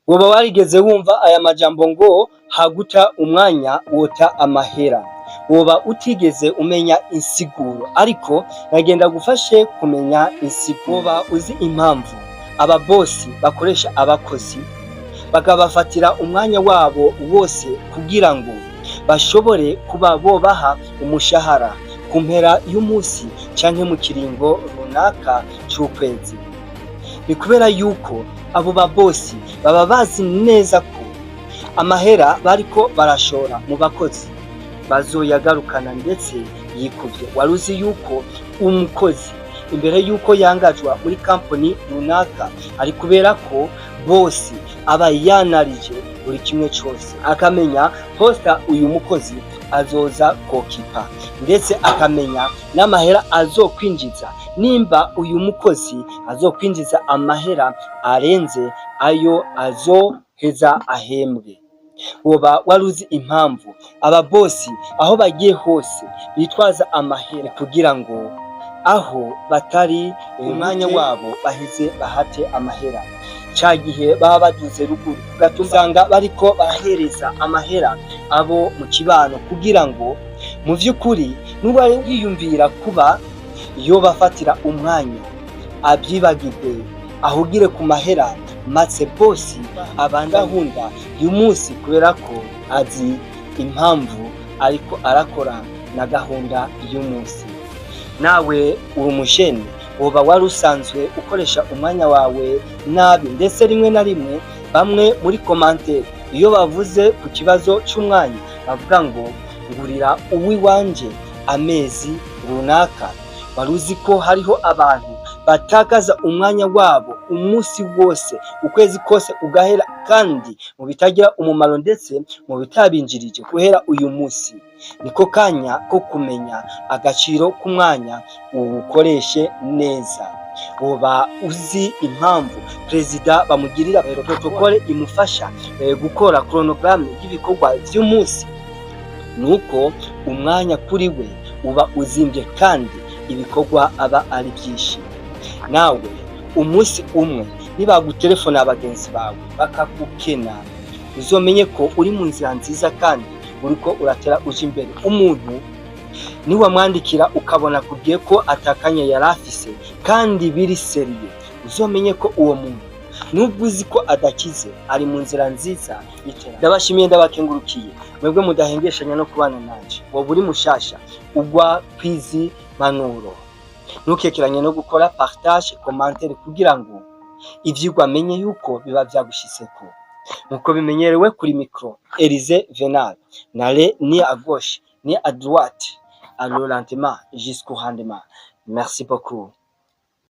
Woba warigeze wumva aya majambo ngo haguta umwanya wota amahera? Woba utigeze umenya insiguro, ariko nagenda gufashe kumenya insiguro. Woba uzi impamvu aba bosi bakoresha abakozi bakabafatira umwanya wabo wose kugira ngo bashobore kuba bobaha umushahara ku mpera y'umunsi canke mu kiringo runaka c'ukwezi? Ni kubera yuko abo babosi baba bazi neza ko amahera bariko barashora mu bakozi bazoyagarukana ndetse yikuvye. Waruzi yuko umukozi imbere yuko yangajwa muri kampani runaka ari kubera ko bosi aba yanarije buri kimwe cose, akamenya posta uyu mukozi azoza kokipa, ndetse akamenya n'amahera azokwinjiza, nimba uyu mukozi azokwinjiza amahera arenze ayo azoheza ahembwe. Woba waruzi impamvu aba bosi aho bagiye hose bitwaza amahera kugira ngo aho batari umwanya wabo baheze bahate amahera? Ca gihe baba baduze ruguru ugasanga bariko barahereza amahera abo mu kibano kugira ngo mu vy'ukuri nuba yiyumvira kuba yo bafatira umwanya avyibagirwe ahugire ku mahera matse bosi abandahunda y'umunsi, kubera ko azi impamvu ariko arakora na gahunda y'umunsi. Nawe uri umujene, woba wari usanzwe ukoresha umwanya wawe nabi, ndetse rimwe na rimwe bamwe muri commentaire iyo bavuze ku kibazo c'umwanya bavuga ngo ngurira uwiwanje amezi runaka. Waruzi ko hariho abantu batakaza umwanya wabo umunsi wose, ukwezi kose ugahera, kandi mu bitagira umumaro ndetse mu bitabinjirije guhera uyu munsi. Niko kanya ko kumenya agaciro k'umwanya uwukoreshe neza. Woba uzi impamvu perezida bamugirira protokole imufasha gukora chronogramme y'ibikorwa vy'umunsi? Nuko umwanya kuri we uba uzimvye kandi ibikorwa aba ari byinshi. Nawe umunsi umwe nibagutelefona abagenzi bawe bakakukena, uzomenye ko uri mu nzira nziza kandi uriko uratera uja imbere. Umuntu niwamwandikira ukabona kubwiye ko atakanya yari afise kandi biri seriye, uzomenye ko uwo muntu nubwo uzi ko adakize ari mu nzira nziza y'iterambere. Ndabashimiye, ndabakengurukiye mwebwe mudahengeshanya no kubana nanje. Woba uri mushasha ugwa kwizi manuro, ntukekeranye no gukora partage, commentaire kugira ngo ivyigwa amenye yuko biba vyagushitseko. Nkuko bimenyerewe kuri micro Elise Venal, n'aller ni à gauche ni à droite, à le lentement jusqu'au rendement. Merci beaucoup.